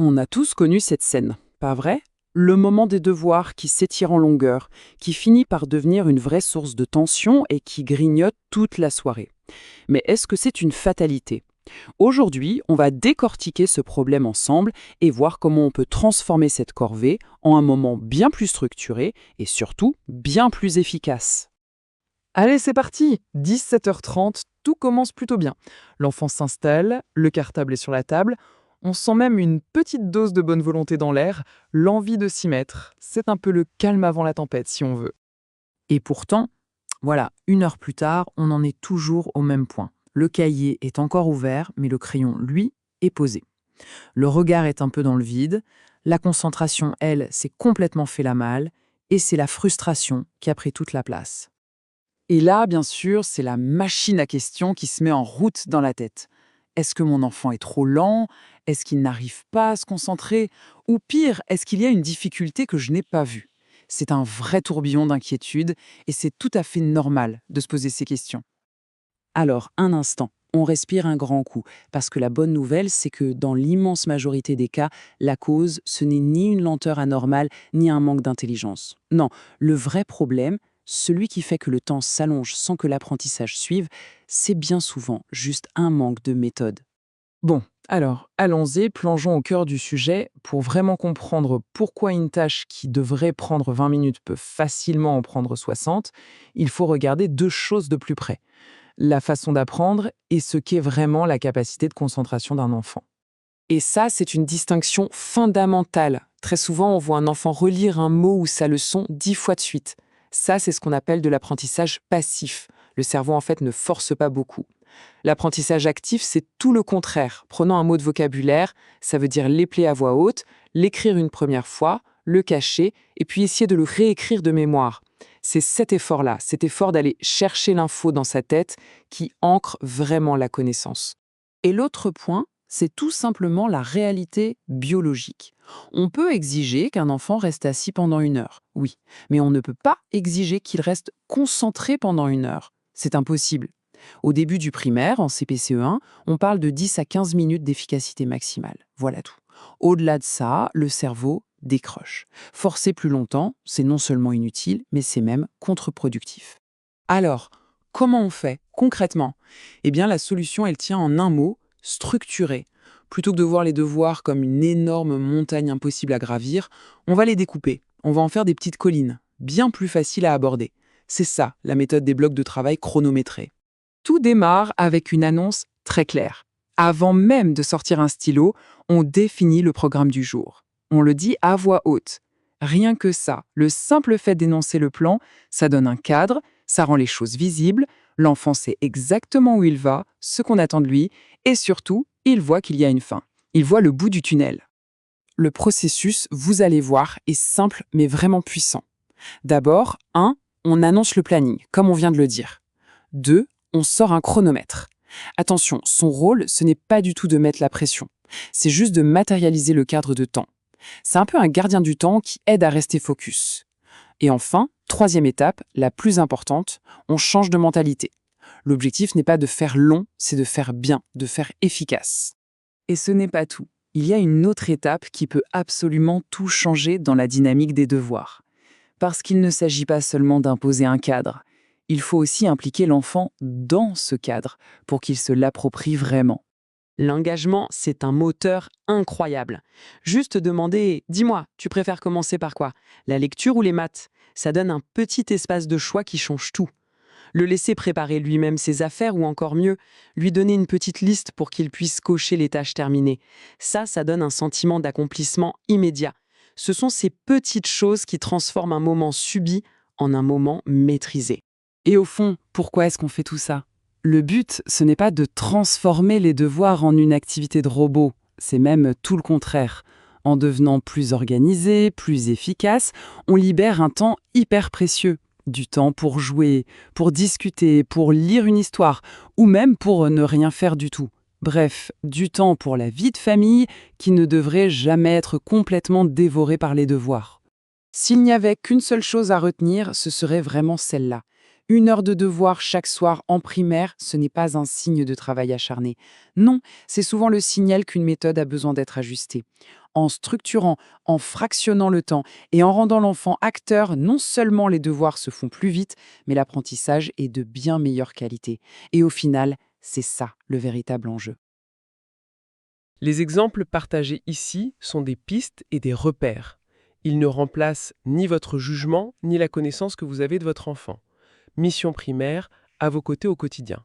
On a tous connu cette scène, pas vrai? Le moment des devoirs qui s'étire en longueur, qui finit par devenir une vraie source de tension et qui grignote toute la soirée. Mais est-ce que c'est une fatalité? Aujourd'hui, on va décortiquer ce problème ensemble et voir comment on peut transformer cette corvée en un moment bien plus structuré et surtout bien plus efficace. Allez, c'est parti 17h30, tout commence plutôt bien. L'enfant s'installe, le cartable est sur la table, on sent même une petite dose de bonne volonté dans l'air, l'envie de s'y mettre. C'est un peu le calme avant la tempête, si on veut. Et pourtant, voilà, 1 heure plus tard, on en est toujours au même point. Le cahier est encore ouvert, mais le crayon, lui, est posé. Le regard est un peu dans le vide, la concentration, elle, s'est complètement fait la malle, et c'est la frustration qui a pris toute la place. Et là, bien sûr, c'est la machine à questions qui se met en route dans la tête. Est-ce que mon enfant est trop lent? Est-ce qu'il n'arrive pas à se concentrer? Ou pire, est-ce qu'il y a une difficulté que je n'ai pas vue? C'est un vrai tourbillon d'inquiétude et c'est tout à fait normal de se poser ces questions. Alors, un instant, on respire un grand coup, parce que la bonne nouvelle, c'est que dans l'immense majorité des cas, la cause, ce n'est ni une lenteur anormale, ni un manque d'intelligence. Non, le vrai problème, celui qui fait que le temps s'allonge sans que l'apprentissage suive, c'est bien souvent juste un manque de méthode. Bon, alors, allons-y, plongeons au cœur du sujet. Pour vraiment comprendre pourquoi une tâche qui devrait prendre 20 minutes peut facilement en prendre 60, il faut regarder 2 choses de plus près. La façon d'apprendre et ce qu'est vraiment la capacité de concentration d'un enfant. Et ça, c'est une distinction fondamentale. Très souvent, on voit un enfant relire un mot ou sa leçon 10 fois de suite. Ça, c'est ce qu'on appelle de l'apprentissage passif. Le cerveau, en fait, ne force pas beaucoup. L'apprentissage actif, c'est tout le contraire. Prenons un mot de vocabulaire, ça veut dire l'épeler à voix haute, l'écrire une première fois, le cacher, et puis essayer de le réécrire de mémoire. C'est cet effort-là, cet effort d'aller chercher l'info dans sa tête qui ancre vraiment la connaissance. Et l'autre point, c'est tout simplement la réalité biologique. On peut exiger qu'un enfant reste assis pendant 1 heure, oui, mais on ne peut pas exiger qu'il reste concentré pendant 1 heure. C'est impossible. Au début du primaire, en CPCE1, on parle de 10 à 15 minutes d'efficacité maximale. Voilà tout. Au-delà de ça, le cerveau décroche. Forcer plus longtemps, c'est non seulement inutile, mais c'est même contre-productif. Alors, comment on fait concrètement? Eh bien, la solution, elle tient en un mot, structurer. Plutôt que de voir les devoirs comme une énorme montagne impossible à gravir, on va les découper. On va en faire des petites collines, bien plus faciles à aborder. C'est ça, la méthode des blocs de travail chronométrés. Tout démarre avec une annonce très claire. Avant même de sortir un stylo, on définit le programme du jour. On le dit à voix haute. Rien que ça, le simple fait d'énoncer le plan, ça donne un cadre, ça rend les choses visibles, l'enfant sait exactement où il va, ce qu'on attend de lui, et surtout, il voit qu'il y a une fin. Il voit le bout du tunnel. Le processus, vous allez voir, est simple mais vraiment puissant. D'abord, 1. On annonce le planning, comme on vient de le dire. 2. On sort un chronomètre. Attention, son rôle, ce n'est pas du tout de mettre la pression. C'est juste de matérialiser le cadre de temps. C'est un peu un gardien du temps qui aide à rester focus. Et enfin, 3e étape, la plus importante, on change de mentalité. L'objectif n'est pas de faire long, c'est de faire bien, de faire efficace. Et ce n'est pas tout. Il y a une autre étape qui peut absolument tout changer dans la dynamique des devoirs. Parce qu'il ne s'agit pas seulement d'imposer un cadre. Il faut aussi impliquer l'enfant dans ce cadre pour qu'il se l'approprie vraiment. L'engagement, c'est un moteur incroyable. Juste demander « Dis-moi, tu préfères commencer par quoi? La lecture ou les maths ?» Ça donne un petit espace de choix qui change tout. Le laisser préparer lui-même ses affaires ou encore mieux, lui donner une petite liste pour qu'il puisse cocher les tâches terminées. Ça donne un sentiment d'accomplissement immédiat. Ce sont ces petites choses qui transforment un moment subi en un moment maîtrisé. Et au fond, pourquoi est-ce qu'on fait tout ça? Le but, ce n'est pas de transformer les devoirs en une activité de robot, c'est même tout le contraire. En devenant plus organisé, plus efficace, on libère un temps hyper précieux. Du temps pour jouer, pour discuter, pour lire une histoire, ou même pour ne rien faire du tout. Bref, du temps pour la vie de famille qui ne devrait jamais être complètement dévoré par les devoirs. S'il n'y avait qu'une seule chose à retenir, ce serait vraiment celle-là. 1 heure de devoir chaque soir en primaire, ce n'est pas un signe de travail acharné. Non, c'est souvent le signal qu'une méthode a besoin d'être ajustée. En structurant, en fractionnant le temps et en rendant l'enfant acteur, non seulement les devoirs se font plus vite, mais l'apprentissage est de bien meilleure qualité. Et au final, c'est ça le véritable enjeu. Les exemples partagés ici sont des pistes et des repères. Ils ne remplacent ni votre jugement, ni la connaissance que vous avez de votre enfant. Mission primaire, à vos côtés au quotidien.